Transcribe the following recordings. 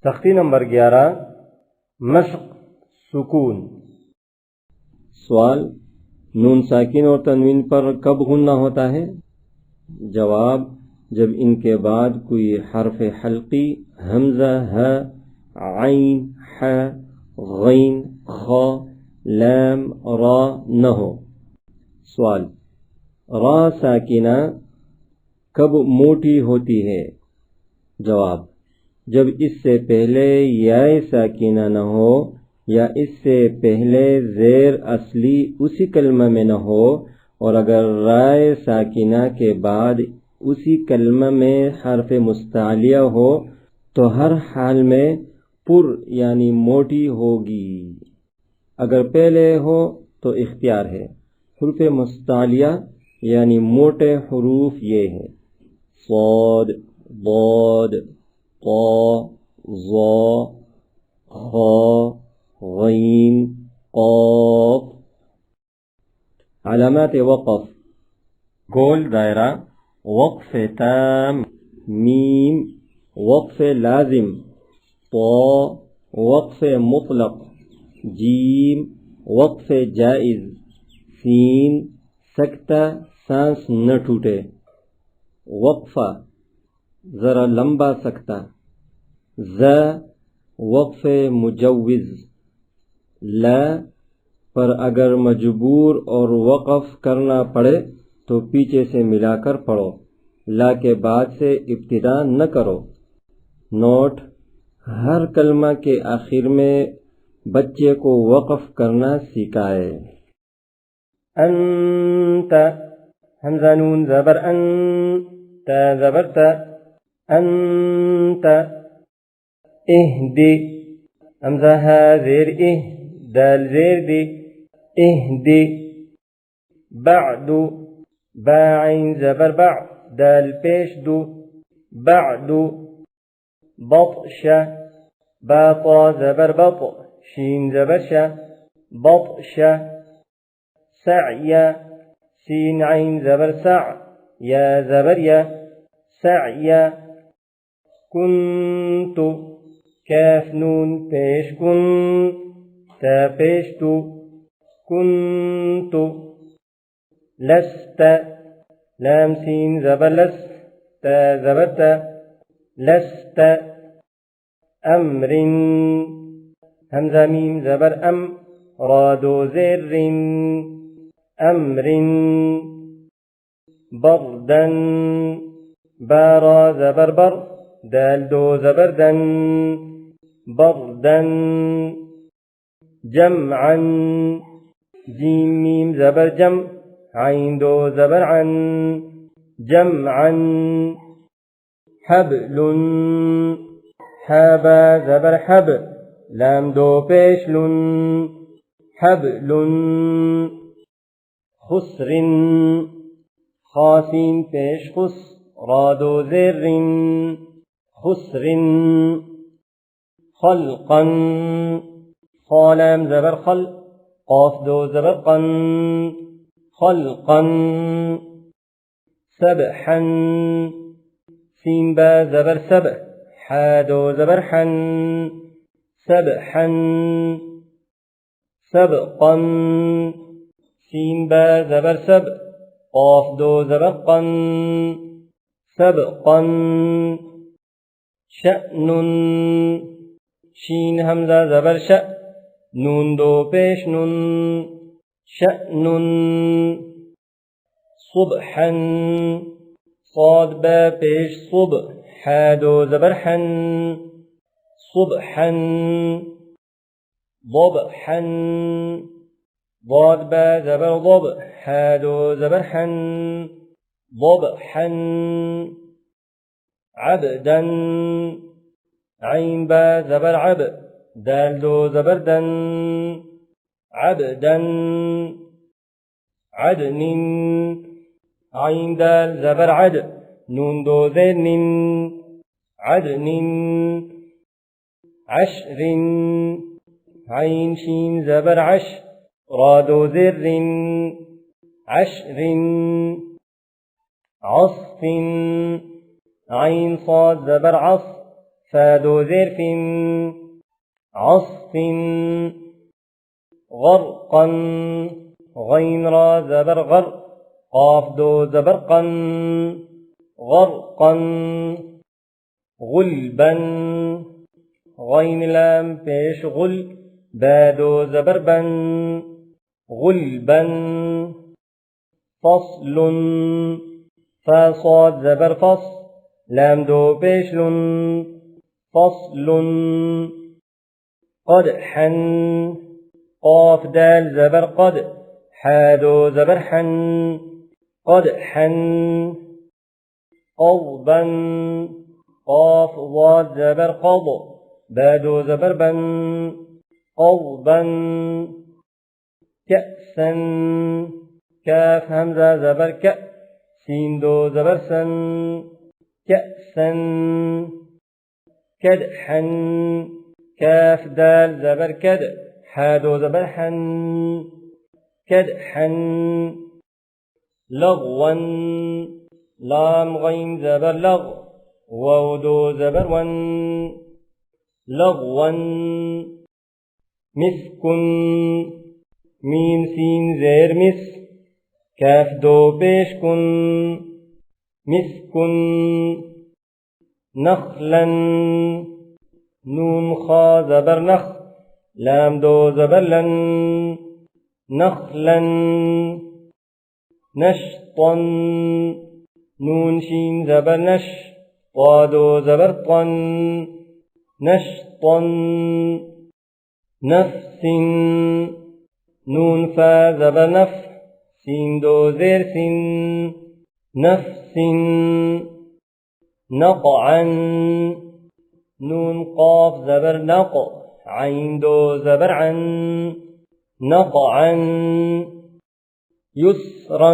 सख्ती नंबर 11 मश्क सुकून। सवाल, नून साकिन और तनवीन पर कब गुन्ना होता है? जवाब, जब इनके बाद कोई हर्फ हल्की हमजा, ह, आइन, ह, गैन, ख, लाम, रा न हो। सवाल, रा साकिना कब मोटी होती है? जवाब, जब इससे पहले याए साकिना न हो या इससे पहले ज़ेर असली उसी कलमा में न हो, और अगर राय साकिना के बाद उसी कलमा में हर्फ मुस्तालिया हो तो हर हाल में पुर यानी मोटी होगी। अगर पहले हो तो इख्तियार है। हुर्फ मुस्तालिया यानी मोटे हुरूफ ये है: साद, दाद, ता, ज़ा, खा, गैन, क़ाफ। अलामात वक़फ़: गोल दायरा, वक़्फ़ ताम, मीम, वक़्फ़ लाजिम, ता, वक़्फ़ मुतलक़, जीम, वक़्फ़ जाइज़, सीन, सकता सांस न टूटे, वक़फ़ा जरा लंबा सकता, ज़, वक़्फ़ मुजव्विज़, ला पर अगर मजबूर और वक़फ़ करना पड़े तो पीछे से मिलाकर पढ़ो, ला के बाद से इब्तिदा न करो। नोट, हर कलमा के आखिर में बच्चे को वक़फ़ करना सिखाए। अंत, हमज़ा नून ज़बर अन, ता ज़बर ता, अंत। इहदी, हमज़ा हा ज़ेर इह, दाल ज़ेर दी, इहदी। बअदु, बा आइन ज़बर बअ, दाल पेश दु, बअदु। बत्शा, बा ता ज़बर बत, शीन ज़बर शा, बत्शा। सअया, सीन आइन ज़बर सअ, या ज़बर या, सअया। कुन्तु, काफ नून पेश कुन, ता पेश तु, कुन्तु। लस्त, लाम सीन ज़बर लस, ता ज़बर ता, लस्त। अम्रिन, हमज़ा मीम ज़बर अम, रा दो ज़ेर रिन, अम्रिन। बर्दन, बा रा ज़बर बर, दाल दो ज़बर दन, बर्दन। जमअन, जीम मीम ज़बर जम, आइन दो ज़बर अन, जमअन। हबलुन, हा बा ज़बर हब, लाम दो पेश लुन, हबलुन। खुस्रिन, खा सीन पेश खुस, रा दो ज़ेर रिन, खुस्रिन। खल्क़न, खा लाम ज़बर खल, क़ाफ दो ज़बर क़न, खल्क़न। सबहन, सीन बा ज़बर सब, हा दो ज़बर हन, सबहन। सबक़न, सीन बा ज़बर सब, क़ाफ दो ज़बर क़न, सबक़न। शअनुन, शीन हमज़ा ज़बर श, नून दो पेश नुन, शअनुन। सुबहन, साद बा पेश सुब, हा दो ज़बर हन, सुबहन। ضبحन, ضاد बा ज़बर ضب, हा दो ज़बर हन, ضبحन। अबदन, आइन बा ज़बर अब, दाल दो ज़बर दन, अबदन। अदनिन, आइन दाल ज़बर अद, नून दो ज़ेर निन, अदनिन। अशरिन, आइन शीन ज़बर अश, रा दो ज़ेर रिन, अशरिन। अस्फिन, आइन साद ज़बर अस, فادو زرف عصف غرقا غين را زبر غر قاف دو زبر قن غرقا غلبا غين لام پیش غل بادو زبر بن غلبا فصل فصاد زبر فصل لام دو پیش لن فصل قدحا قاف دال زبر قد حادو زبر حن قدحا قضبا قاف ضاد زبر قض بادو زبر بن قضبا كأسا كاف همزة زبر ك سين دو زبر سن كأسا كدحا كاف دال زبر كد حادو زبر حن كدحا لغوا لام غين زبر لغ وودو زبر ون لغوا مسك ميم سين زير مس كاف دو بيش كن مسك نخلا نون خا زبر نخ لام دو زبر لن نخلا نشطا نون شين زبر نش طادو زبر طن نشطا نفس نون فا زبر نف سين دو زير سن نفس نقعا نون قاف زبر نق عين دو زبر عن نقعا يسرا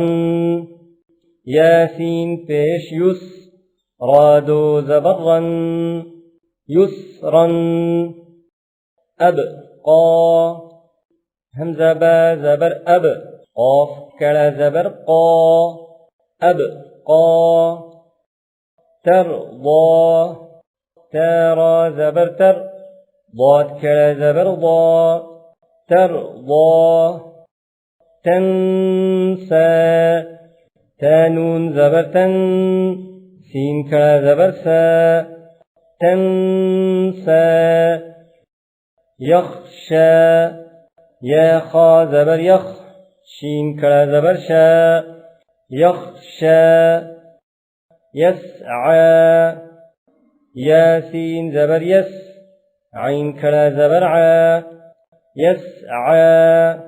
ياسين پیش يس رادو زبرا يسرا أبقى همزة با زبر أب قاف كلا زبر قا أبقى ترضى تارا زبر تر ضاد كلا زبر ضا ترضى تنسى تانون زبر تن سين كلا زبر سا تنسى يخشى يا خا زبر يخ شين كلا زبر شا يخشى يسعى ياسين زبر يس عين كلا زبر عا يسعى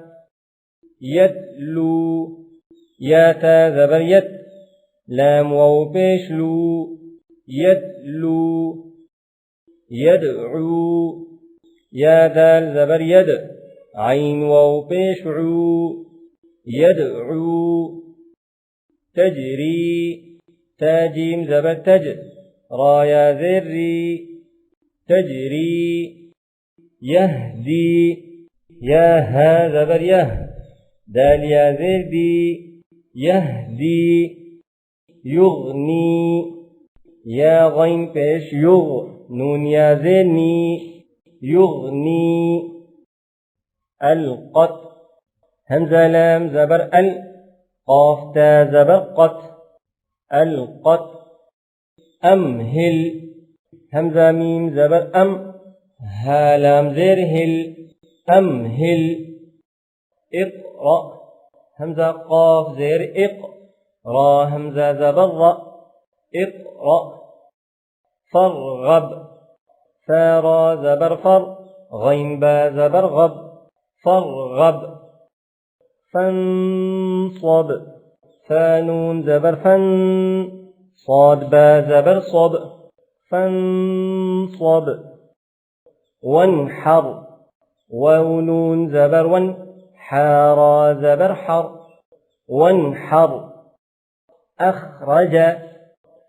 يتلو ياتا زبر يت لام واو بيش لو يتلو يدعو يا دال زبر يد عين واو بيش عو يدعو تجري تاجيم زبر تج رايا ذري تجري يهدي يا ها زبر يه دال يا ذري يهدي يغني يا غين پیش يغ نون يا ذرني يغني القط همزة لام زبر ال قاف تا زبر قط القط أمهل همزة ميم زبر أم ها لام زير هل أمهل اقرأ همزة قاف زير اق را همزة زبر را اقرأ فرغب فارا زبر فر غين با زبر غب فرغب فانصب فانون زبر فن صاد با زبر صب فانصب وانحر ونون زبر ون حارا زبر حر وانحر أخرج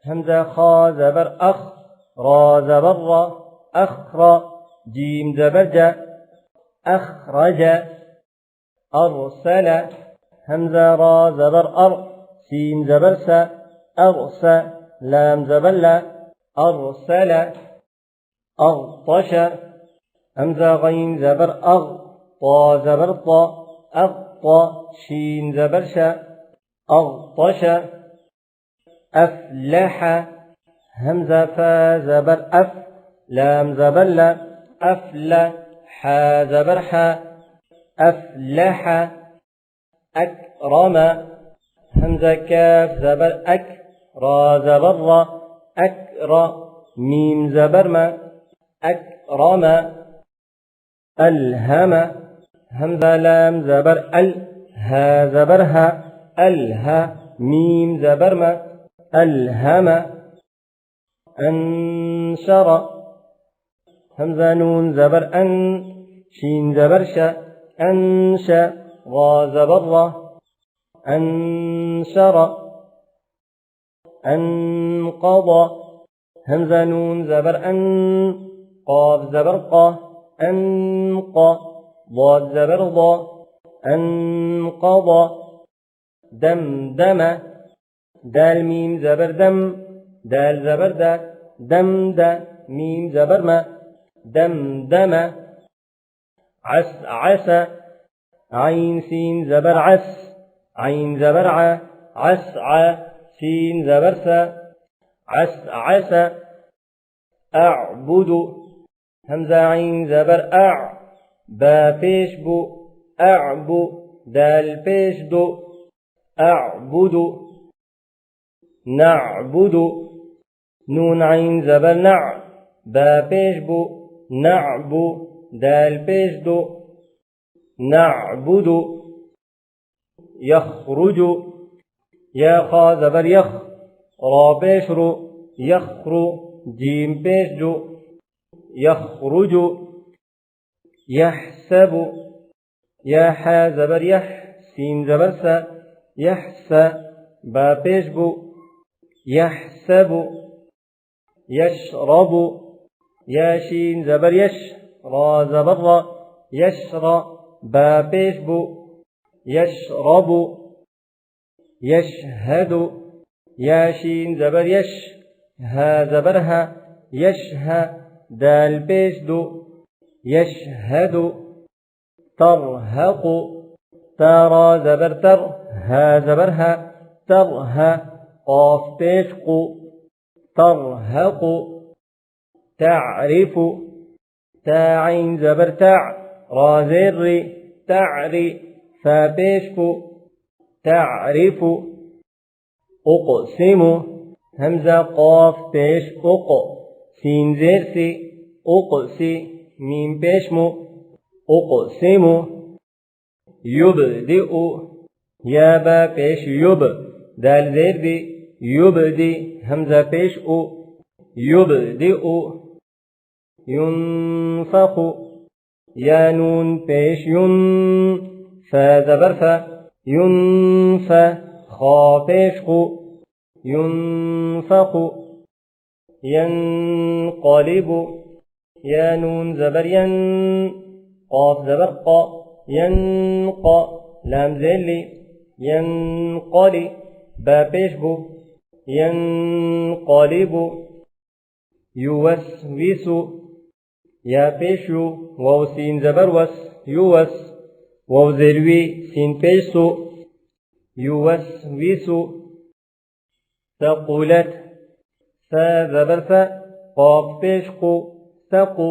همزة خا زبر أخ را زبر را أخر جيم زبر جا أخرج أرسل همزة را زبر أر سين زبر س أرسل لام زبر لا أرسل أغطش همزة غين زبر أغ طا زبر طا أغطى شين زبر شا أغطش أفلح همزة فا زبر أف لام زبر لا أفلح حا زبر حا أفلح أكرم همزة كاف زبر أك را زبر را أكرى ميم زبر ما أكرم ألهم همزة لام زبر ال ها زبر ها ألها ميم زبر ما ألهم أنشر همزة نون زبر أن شين زبر شا أنشا را زبر را أنشر أنقضى همزة نون زبر أن قاف زبر قا أنقى ضاد زبر ضا أنقضى دمدم دال ميم زبر دم دال زبر دا دم دا ميم زبر ما دمدم عسعس عين سين زبر عس عين زبر ع عسع سين زبر س عسعس أعبد همزة عين زبر أع با پیش بو أعبو دال پیش دو أعبد نعبد نون عين زبر نع با پیش بو نعبو دال پیش دو نعبد يخرج يا خا زبر يخ را پیش رو يخرو جيم پیش جو يخرج يحسب يا حا زبر يح سين زبر سا يحسى با پیش بو يحسب يشرب يا شين زبر يش را زبر را يشرى با پیش بو يشرب يشهد يا شين زبر يش ها زبرها يشهى دال پیش دو يشهد ترهق ترى زبر تر ها زبرها ترها قاف پیش قو ترهق تعرف تا عين زبر تع را زر تعري فا پیش کو تعرف أقسم همزة قاف پیش أق سين زر سي أقسي ميم پیش مو أقسم يبدئ يا با پیش يب دال زر دي يبدي همزة پیش أو يبدئ ينفخ يا نون پیش ين فا زبر فا ينفى خا پیش خو ينفخ ينقلب يا نون زبر ين قاف زبر قا ينقى لام زلي ينقلي با پیش بو ينقلب يوسوس يا پیشو واو سين زبر وس يوس واو زروي سين پیشو يوسوس ثقلت فا زبر فا قاف پیش قو ثقو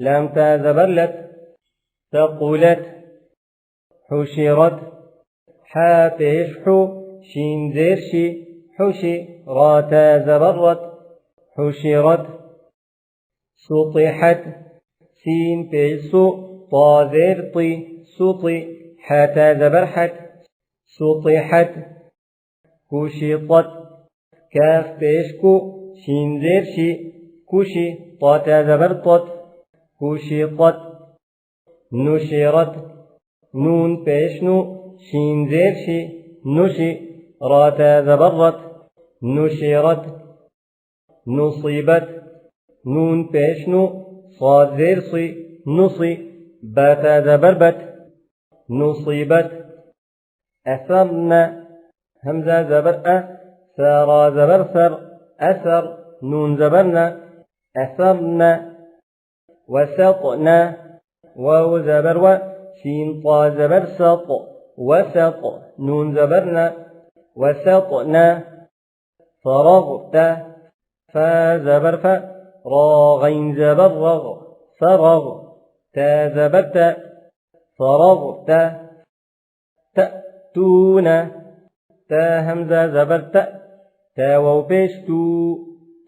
لام تا زبر لت ثقلت حشرت حا پیش حو شين زير شي حشي را تا زبرت حشرت سطحت سين بيسو طا زير طي سطي حتى زبرحت سطحت كشطت كاف بيشكو شين زير شي كشي طا زبرطت كشطت نشرت نون بيشنو شين زير شي نشي راتا زبرت نشرت نصيبت نون پیشنو صاد زیر صي نصي باتا زبربت نصيبت أثرنا همزة زبر ثرى زبر ثر أثر نون زبرنا أثرنا وسطن واو زبر و سين طا زبر سط وسط نون زبرنا وسطن فرغت فا زبر ف را غين زبر رغ فرغ تا زبرت فرغت تأتون تا همزة زبرت تا واو پیش تو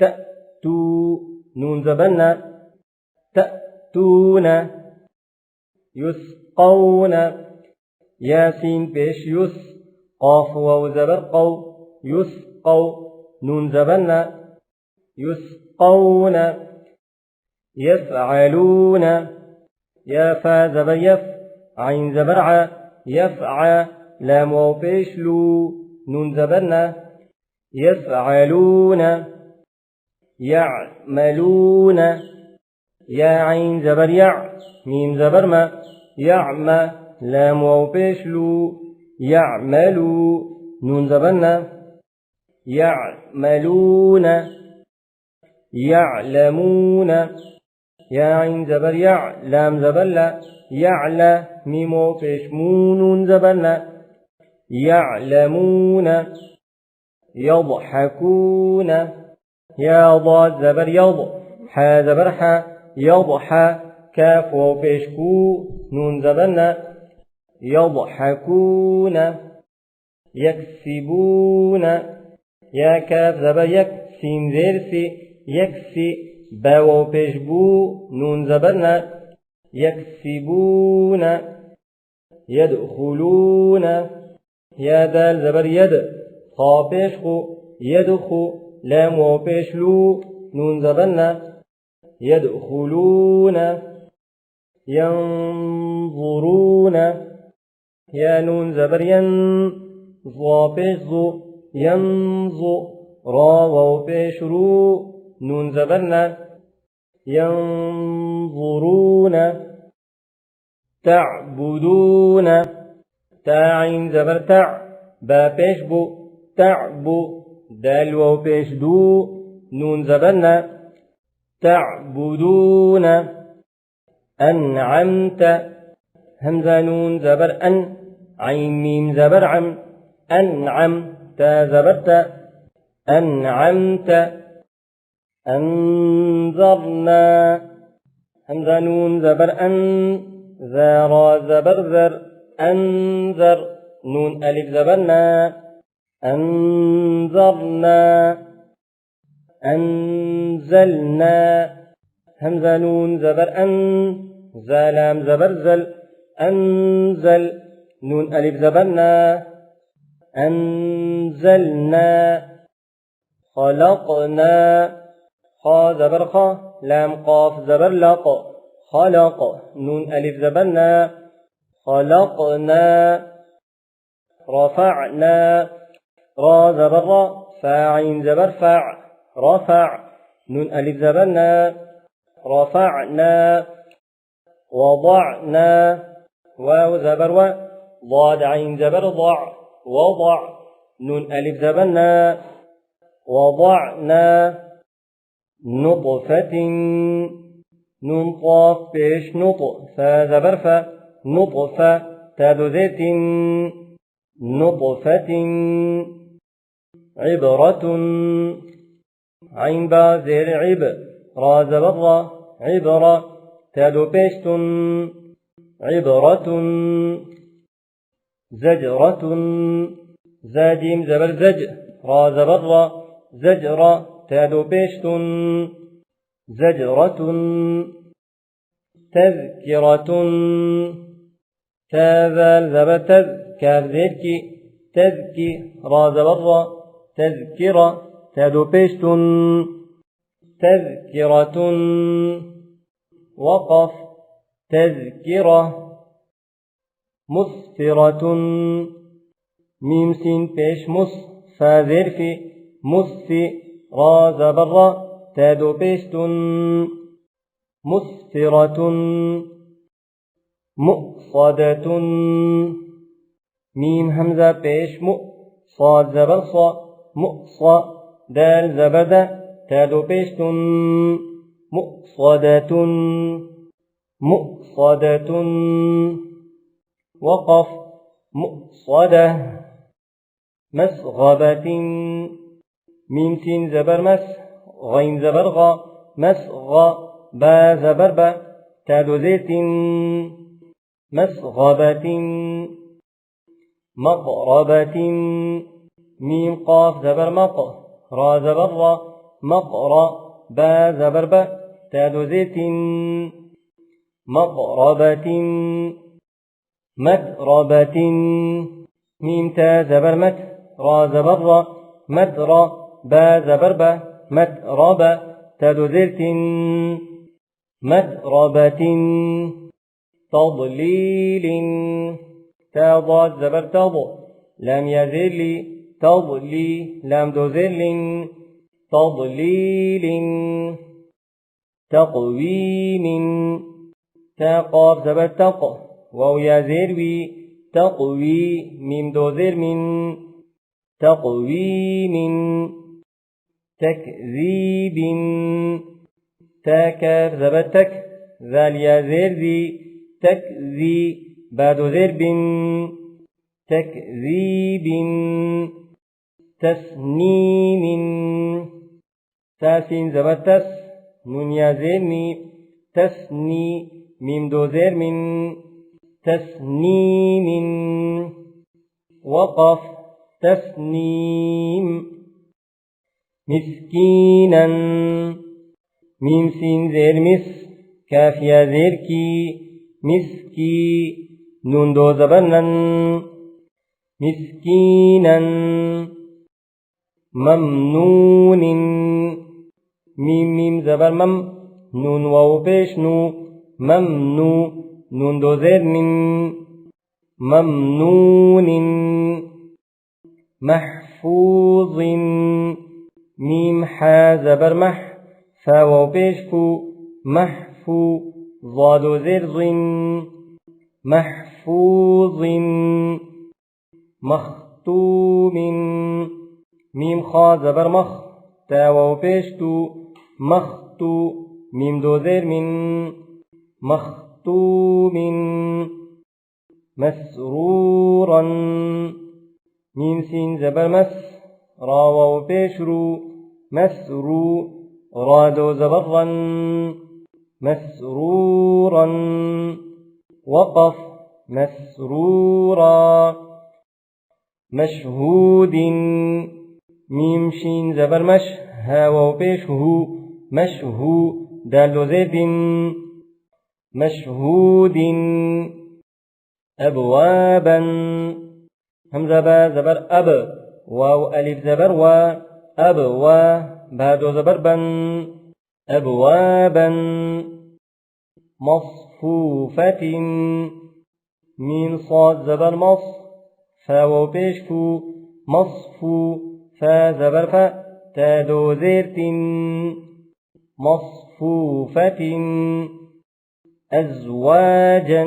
تأتو نون زبرنا تأتون يسقون ياسين پیش يس قاف واو زبر قو يسقو نون زبرنا يسقون يفعلون يا فا زبر يف عين زبر ع يفعى لام واو پیش لو نون زبرنا يفعلون يعملون يا عين زبر يع ميم زبر ما يعمى لام واو پیش لو يعملوا نون زبرنا يعملون يعلمون يا عين زبر يع لام زبر لا يعلى ميم واو پیش مو نون زبرنا يعلمون يضحكون يا ضاد زبر يض حا زبر حا يضحى كاف واو پیش كو نون زبرنا يضحكون يكسبون يا كاف زبر يك سين زير سي يكسي با واو پیش بو نون زبرنا يكسبون يدخلون يا دال زبر يد خا پیش خو يدخو لام واو پیش لو نون زبرنا يدخلون ينظرون يا نون زبر ين ظا پیش ظو ينظو را واو پیش رو نون زبرنا ينظرون تعبدون تا عين زبر تع با پیش بو تعبو دال واو پیش دو نون زبرنا تعبدون أنعمت همزة نون زبر أن عين ميم زبر عم أنعم تا زبرت أنعمت أنذرنا همزة نون زبر أن ذا را زبر ذر أنذر نون ألف زبرنا أنذرنا أنزلنا همزة نون زبر أن ذا لام زبر زل أنزل نون ألف زبرنا أنزلنا خلقنا خا زبر خا لام قاف زبر لق خلق نون ألف زبرنا خلقنا رفعنا را زبر را فاعين زبر فع رفع نون ألف زبرنا رفعنا وضعنا واو زبر و ضاد عين زبر ضع وضع نون ألف زبرنا وضعنا نطفة نون قاف بيش نطق فا زبر فا نطفة تادو زيت نطفة عبرة عين با زير عب را زبر را عبرة تادو بيشت عبرة زجرة زاجيم زبر زج را زبر را زجرة تادو بيشت زجرة تذكرة تاذال زبر تذ كاف زيركي تذكي را زبر را تذكرة تادو بيشت تذكرة وقف تذكرة مسفرة ميم سين بيش مس فاذر في مسفي را زبر را تادو بيشت مسفرة مؤصدة ميم همزة بيش مؤ صاد زبر صا مؤصى دال زبر دا تادو بيشت مؤصدة مؤصدة وقف مؤصدة مسغبة ميم سين زبر مس غين زبر غا مسغ با زبر با تادو زيت مسغبة مغربة ميم قاف زبر مق را زبر را مقرأ با زبر با تادو زيت مغربة مدربة ميم تا زبر مت را زبر را مدرا با زبر با مدربة تادو زيت مدربة تضليل تا ضاد زبر تض لام يزل تضلي لام دو زل تضليل تقويم تا قاف زبر تق واو يزروي تقوي ميم دو زر من تقويم تكذيب تا كاف زبر تك ذال يزر ذي تكذي بعد ذرب تكذيب تسنيم تاسين زبر تس نون يزرني تسني ميم دو زر من تسنيم وقف تسنيم مسكينا ميم سين زر مس كاف يا زر كي مسكي نون دو زبرنن مسكينا ممنون ميم زبر مم نون واو پیش نو ممنو نون دو زر من ممنون محفوظ ميم حا زبر مح فا واو پیش فو محفو ضاد زر محفوظ مختوم ميم خا زبر مخ تا واو پیش تو مختو ميم دو زر من مختوم مسرورا ميم سين زبر مس را واو پیش رو مسرو را دو زبر رن مسرورا وقف مسرورا مشهود ميم شين زبر مش ها واو پیش هو مشهو دال زيد مشهود أبوابا همزة با زبر أب واو ألف زبر و أب و بعد زبر بن أبوابا مصفوفة ميم صاد زبر مص فا واو پیش فو مصفو فا زبر فا تا دو زيرت مصفوفة أزواجا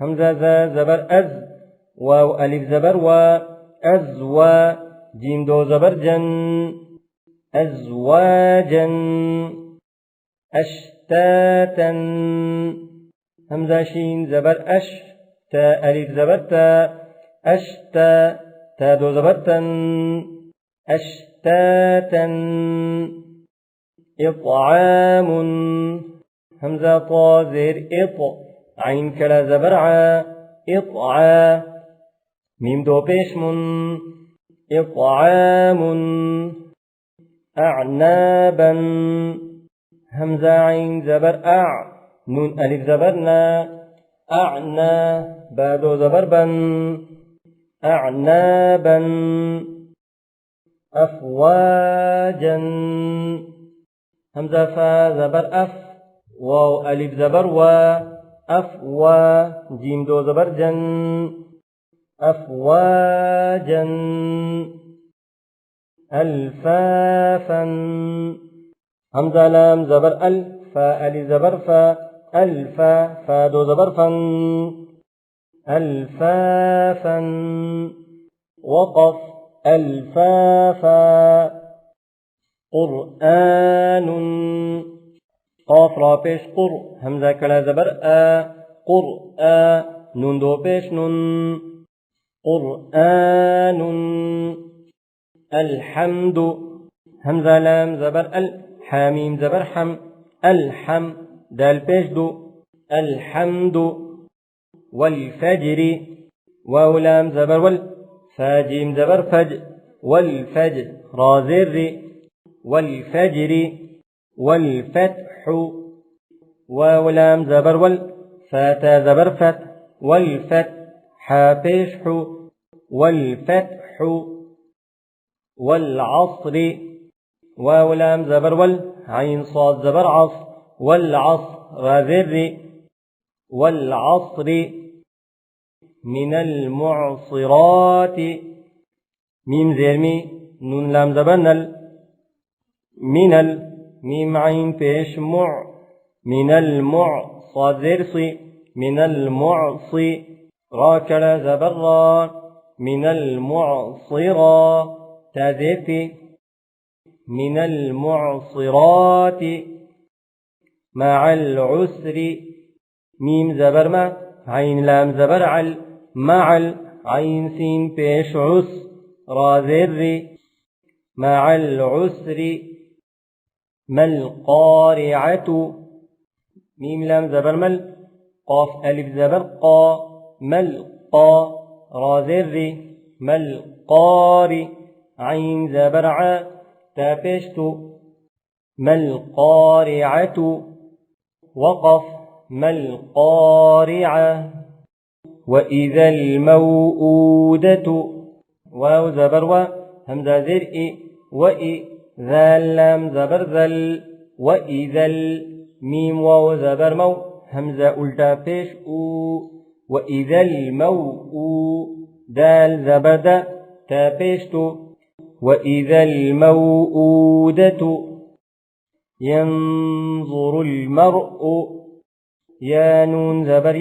همزة زا زبر أز واو ألف زبر و أزوا جيم دو زبر جن أزواجا أشتاتا همزة شين زبر أش تا ألف زبر تا أشتا تا دو زبر تن أشتاتا إطعام همزة طا زير إط عين كلا زبر ع إطعا ميم دو پیش من إطعام أعنابا همزة عين زبر أع نون ألف زبرنا أعنا بعد زبر بن أعنابا أفواجا همزة فا زبر أف واو ألف زبر و أفوا جيم دو زبر جن أفواجا ألفافا همزة لام زبر أل فا ألف زبر فا ألفا فا دو زبر فن ألفافا وقف ألفافا قرآن قاف را پیش قر همزة كلا زبر قر نون دو پیش نون قرآن الحمد همزة لام زبر حاميم زبر حم الحم دال پیش دو الحمد والفجر واو لام زبر فاجيم زبر فج والفجر رازر والفجر والفتح واو لام زبر فاتا زبر فت والفتح حابيش والفتح والعصر واو لام زبر عين صاد زبر عصر والعصر رازر والعصر من المعصرات ميم زيرمي نون لام زبر من ميم عين بيش من صاد زرصي من المعصي راكلا زبر من المعصرة تذفي من المعصرات مع العسر ميم زبر ما عين لام زبر مع عين سين بيش عس راذر مع العسر ما القارعة ميم لام زبر مل قاف ألف زبر قا مل قا راذر ما القاري عين زبر ع تابشت ما القارعة وقف ما القارعة وإذا الموءودة واو زبر همزة زرء وإ ذال لام زبر ذل وإذا الميم واو زبر مو همزة ألتا بيش وإذا الموء دال زبر دا تابشت وإذا الموءودة ينظر المرء يا نون زبر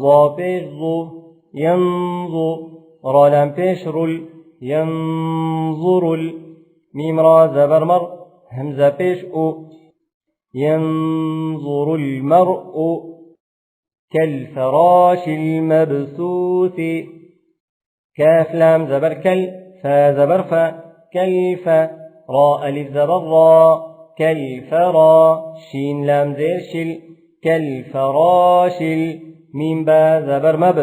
ظا بيش ظو ينظر را لام بيش رل ينظر ميم را زبر مر همزة بيش ينظر المرء كالفراش المبثوث كاف لام زبر فا زبر فا كيف را ألف زبر را كيف را شين لام زير شل كالفراش ميم با زبر مب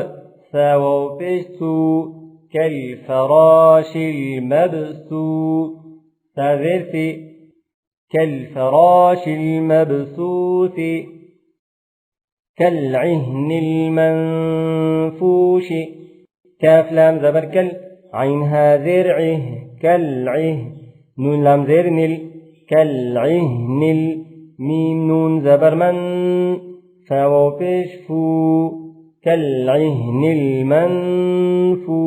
ثاو بيشتو كالفراش المبثوث تذرث كالفراش المبثوث كالعهن المنفوش كاف لام زبر عين هاذرعه كالعه نون لام زرنل كالعهن ميم نون زبر من فاو بشفو كالعهن المنفو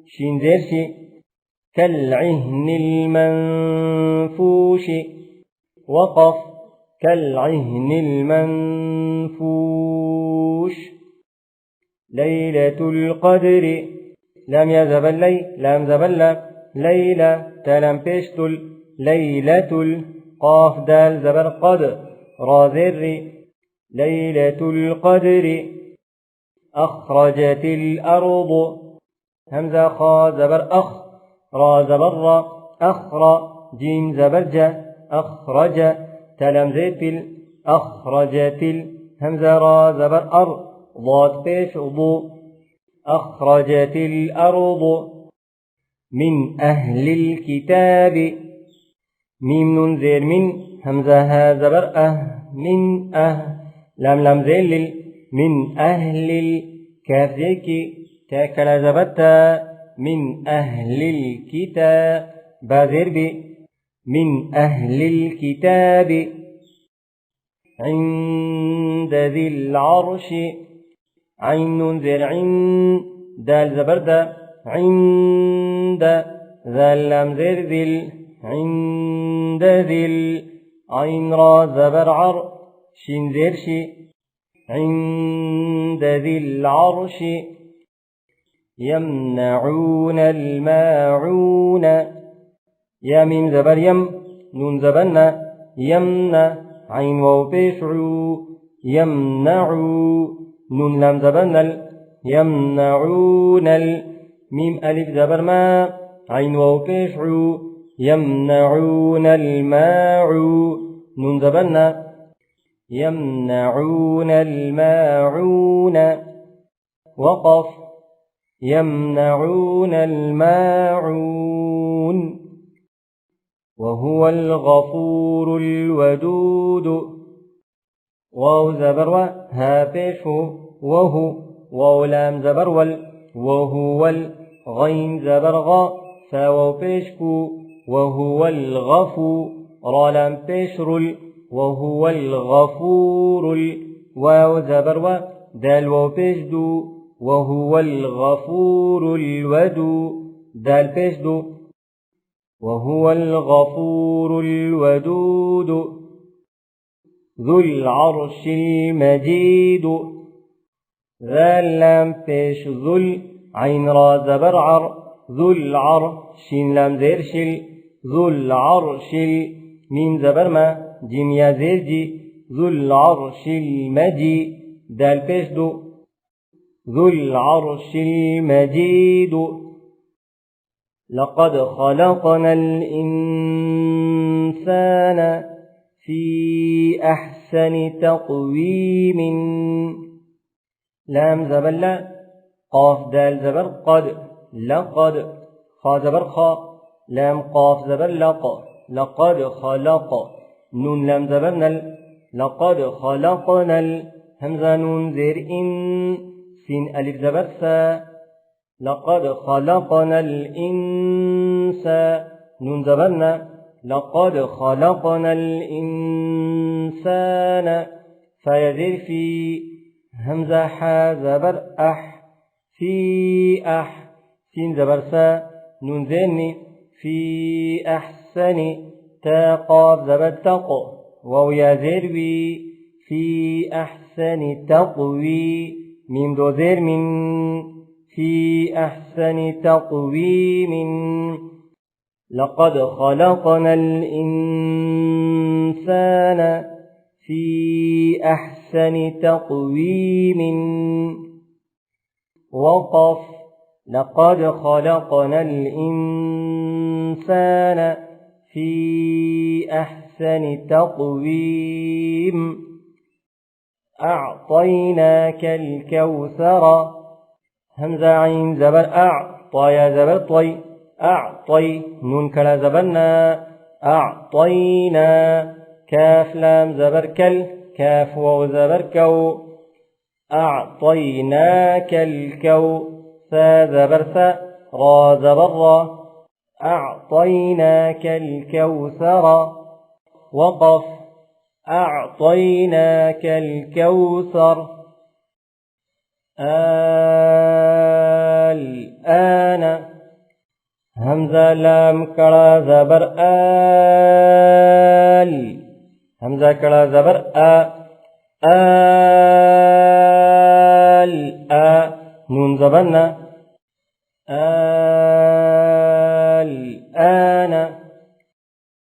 شين زرشي كالعهن المنفوش وقف كالعهن المنفوش ليلة القدر لم يزبل لام زبل ليلة تلم بيشتل ليلة القاف دال زبر قد راذر ليلة القدر أخرجت الأرض همزة خا زبر را زبر را أخرى جيم زبر جا أخرج تلم زيت أخرجت همزة را زبر ضاد بيش ضو أخرجت الأرض من أهل الكتاب ميم نون زير من همزة ها زبر من لام لام زيل من أهل الكاف زيكي تاكل زبتا من أهل الكتاب بازر بي من أهل الكتاب عند ذي العرش عين زر دال زبر دا عند ذال لام زر ذل عند ذل عين را زبر عر شين زر شي عند ذي العرش يمنعون الماعون يا ميم زبر يم نون زبرنا يمنع عين واو پیش عو يمنعو نون لام زبر نل يمنعون ميم ألف زبر ما عين واو پیش عو يمنعون الماعو نون زبرنا يمنعون الماعون وقف يمنعون الماعون وهو الغفور الودود واو زبر ها بيشه وهو واو لام زبر وهو الغين زبر غا فاو بيشكو وهو الغفور را لام بيشرل وهو الغفور واو زبر دال واو بيشدو وهو الغفور الودود دال بيشدو وهو الغفور الودود ذو العرش المجيد ذا لام بيش ذو عين را زبر عر ذو العرش لام زير شل ذو العرش ميم زبر ما جيم يا زير جي ذو العرش المجيد دال بيش دو ذو العرش المجيد لقد خلقنا الإنسان في أحسن تقويم لام زبر لا قاف دال زبر قد لقد خا زبر خا لام قاف زبر لق لقد خلق نون لام زبر نل لقد خلقنا همزة نون زير إن سين ألف زبر سا لقد خلقنا الإنسان نون زبرنا لقد خلقنا الإنسان فيزير في همزة حا زبر أح في أح سين زبر سا نون زيني في أحسن تا قاف زبر تق واو يا زير وي في أحسن تقوي ميم دو زير من في أحسن تقويم لقد خلقنا الإنسان في أحسن تقويم وقف لقد خلقنا الإنسان في أحسن تقويم أعطيناك الكوثر همزة عين زبر أعطى يا زبر طي أعطي نون كلا زبرنا أعطينا كاف لام زبر كل كاف واو زبر كو أعطيناك الكو ثا زبر ثا را زبر را أعطيناك الكوثر وقف أعطيناك الكوثر الآن همزة لام كلا زبر همزة كلا زبر نون زبرنا